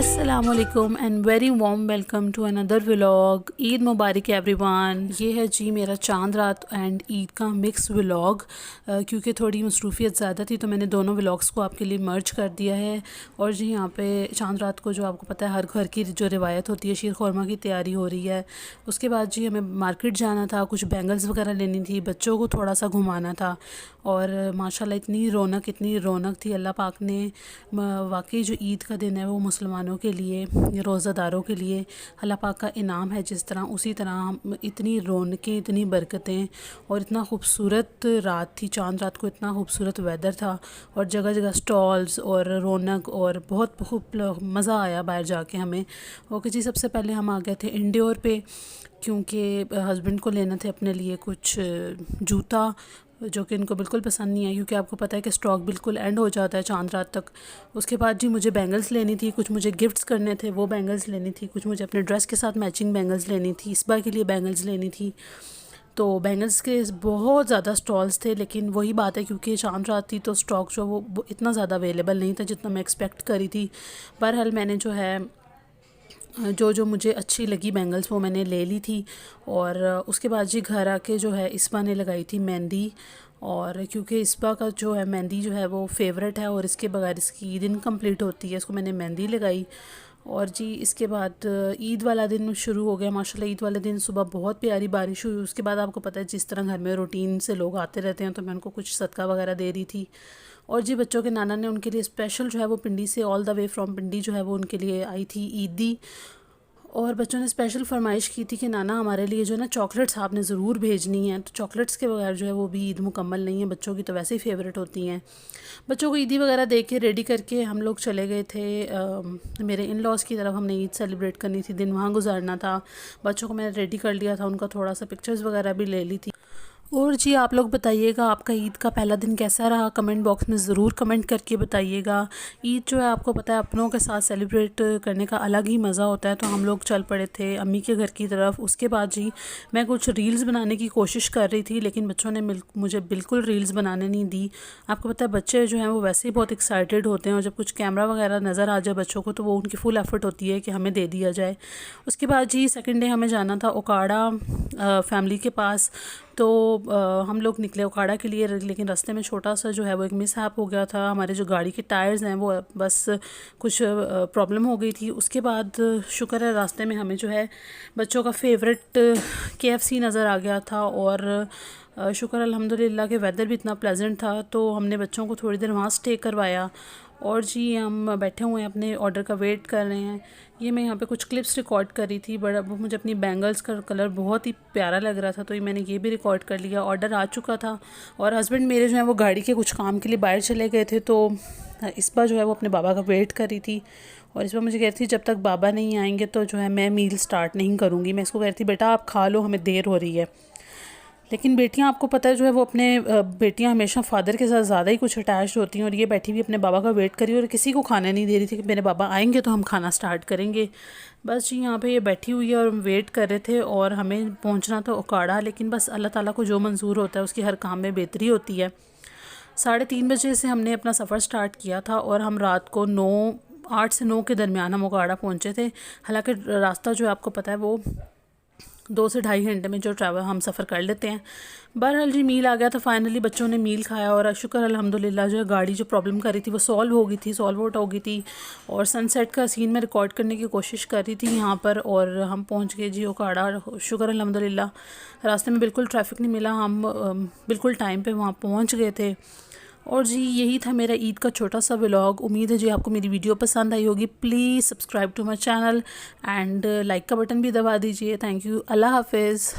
अस्सलामुअलैकुम and very warm welcome to another vlog. Eid मुबारक everyone. ये है जी मेरा चांद रात एंड ईद का मिक्स व्लॉग। क्योंकि थोड़ी मसरूफियत ज़्यादा थी तो मैंने दोनों व्लॉग्स को आपके लिए मर्ज कर दिया है। और जी यहाँ पे चांद रात को जो आपको पता है हर घर की जो रिवायत होती है, शीर खुरमा की तैयारी हो रही है। उसके बाद जी हमें मार्केट जाना था, कुछ बैंगल्स वगैरह लेनी थी, बच्चों को थोड़ा सा घुमाना था। और माशाल्लाह इतनी रौनक थी। अल्लाह पाक ने वाकई जो ईद का दिन है वो मुसलमानों के लिए, रोज़ादारों के लिए अल्लाह पाक का इनाम है। जिस तरह उसी तरह इतनी रौनकें, इतनी बरकतें और इतना खूबसूरत रात थी। चांद रात को इतना खूबसूरत वेदर था और जगह जगह स्टॉल्स और रौनक और बहुत खूब मज़ा आया बाहर जाके हमें। ओके जी, सबसे पहले हम आ गए थे इंडोर पे, क्योंकि हस्बैंड को लेना थे अपने लिए कुछ जूता जो कि इनको बिल्कुल पसंद नहीं है, क्योंकि आपको पता है कि स्टॉक बिल्कुल एंड हो जाता है चांद रात तक। उसके बाद जी मुझे बैंगल्स लेनी थी, कुछ मुझे गिफ्ट्स करने थे वो बैंगल्स लेनी थी, कुछ मुझे अपने ड्रेस के साथ मैचिंग बैंगल्स लेनी थी, इस बार के लिए बैंगल्स लेनी थी। तो बैंगल्स के बहुत ज़्यादा स्टॉल्स थे, लेकिन वही बात है क्योंकि चांद रात थी तो स्टॉक जो वो इतना ज़्यादा अवेलेबल नहीं था जितना मैं एक्सपेक्ट करी थी। बहरहाल मैंने जो है जो मुझे अच्छी लगी बैंगल्स वो मैंने ले ली थी। और उसके बाद जी घर आके जो है इसबा ने लगाई थी मेहंदी। और क्योंकि इसबा का जो है मेहंदी जो है वो फेवरेट है और इसके बगैर इसकी ईद इनकम्प्लीट होती है, इसको मैंने मेहंदी लगाई। और जी इसके बाद ईद वाला दिन शुरू हो गया। माशाल्लाह ईद वाले दिन सुबह बहुत प्यारी बारिश हुई। उसके बाद आपको पता है जिस तरह घर में रूटीन से लोग आते रहते हैं तो मैं उनको कुछ सदका वगैरह दे रही थी। और जी बच्चों के नाना ने उनके लिए स्पेशल जो है वो पिंडी से ऑल द वे फ्रॉम पिंडी जो है वो उनके लिए आई थी ईदी। और बच्चों ने स्पेशल फरमाइश की थी कि नाना हमारे लिए जो है ना चॉकलेट्स आपने ज़रूर भेजनी है। तो चॉकलेट्स के बगैर जो है वो भी ईद मुकम्मल नहीं है, बच्चों की तो वैसे ही फ़ेवरेट होती हैं। बच्चों को ईदी वगैरह दे के रेडी करके हम लोग चले गए थे मेरे इन लॉज़ की तरफ। हमने ईद सेलिब्रेट करनी थी, दिन वहाँ गुजारना था। बच्चों को मैंने रेडी कर लिया था, उनका थोड़ा सा पिक्चर्स वगैरह भी ले ली थी। और जी आप लोग बताइएगा आपका ईद का पहला दिन कैसा रहा, कमेंट बॉक्स में ज़रूर कमेंट करके बताइएगा। ईद जो है आपको पता है अपनों के साथ सेलिब्रेट करने का अलग ही मज़ा होता है। तो हम लोग चल पड़े थे अम्मी के घर की तरफ। उसके बाद जी मैं कुछ रील्स बनाने की कोशिश कर रही थी, लेकिन बच्चों ने मुझे बिल्कुल रील्स बनाने नहीं दी। आपको पता है बच्चे जो हैं वो वैसे ही बहुत एक्साइटेड होते हैं और जब कुछ कैमरा वगैरह नज़र आ जाए बच्चों को तो वो उनकी फ़ुल एफ़र्ट होती है कि हमें दे दिया जाए। उसके बाद जी सेकेंड डे हमें जाना था ओकाड़ा फैमिली के पास। तो हम लोग निकले ओकाड़ा के लिए, लेकिन रास्ते में छोटा सा जो है वो एक मिसहैप हो गया था। हमारे जो गाड़ी के टायर्स हैं वो बस कुछ प्रॉब्लम हो गई थी। उसके बाद शुक्र है रास्ते में हमें जो है बच्चों का फेवरेट KFC नज़र आ गया था। और शुक्र अल्हम्दुलिल्लाह के वेदर भी इतना प्लेजेंट था तो हमने बच्चों को थोड़ी देर वहाँ स्टे करवाया। और जी हम बैठे हुए हैं अपने ऑर्डर का वेट कर रहे हैं। ये मैं यहाँ पे कुछ क्लिप्स रिकॉर्ड करी थी, बड़ा मुझे अपनी बैंगल्स का कलर बहुत ही प्यारा लग रहा था तो ये मैंने ये भी रिकॉर्ड कर लिया। ऑर्डर आ चुका था और हस्बैंड मेरे जो है वो गाड़ी के कुछ काम के लिए बाहर चले गए थे। तो इस बार जो है वो अपने बाबा का वेट कर रही थी और इस बार मुझे कह रही थी जब तक बाबा नहीं आएंगे तो जो है मैं मील स्टार्ट नहीं करूँगी। मैं इसको कह रही थी बेटा आप खा लो, हमें देर हो रही है। लेकिन बेटियां आपको पता है जो है वो अपने बेटियां हमेशा फादर के साथ ज़्यादा ही कुछ अटैच होती हैं। और ये बैठी हुई अपने बाबा का वेट करी और किसी को खाना नहीं दे रही थी कि मेरे बाबा आएंगे तो हम खाना स्टार्ट करेंगे। बस जी यहाँ पे ये बैठी हुई है और हम वेट कर रहे थे और हमें पहुँचना था ओकाड़ा। लेकिन बस अल्लाह ताला को जो मंजूर होता है उसकी हर काम में बेहतरी होती है। 3:30 बजे से हमने अपना सफ़र स्टार्ट किया था और हम रात को 8 से 9 के दरमियान हम ओकाड़ा पहुँचे थे। हालांकि रास्ता जो है आपको पता है वो 2 से ढाई घंटे में जो ट्रैवल हम सफ़र कर लेते हैं। बहरहाल जी मील आ गया था, फाइनली बच्चों ने मील खाया और शुक्र अल्हम्दुलिल्लाह जो है गाड़ी जो प्रॉब्लम कर रही थी वो सॉल्व आउट हो गई थी। और सनसेट का सीन में रिकॉर्ड करने की कोशिश कर रही थी यहाँ पर और हम पहुँच गए जी ओकाड़ा। शुक्र अल्हम्दुलिल्लाह रास्ते में बिल्कुल ट्रैफिक नहीं मिला, हम बिल्कुल टाइम पर वहाँ पहुँच गए थे। और जी यही था मेरा ईद का छोटा सा व्लॉग। उम्मीद है जी आपको मेरी वीडियो पसंद आई होगी। Please subscribe to my channel and like का बटन भी दबा दीजिए। Thank you. अल्लाह हाफिज़।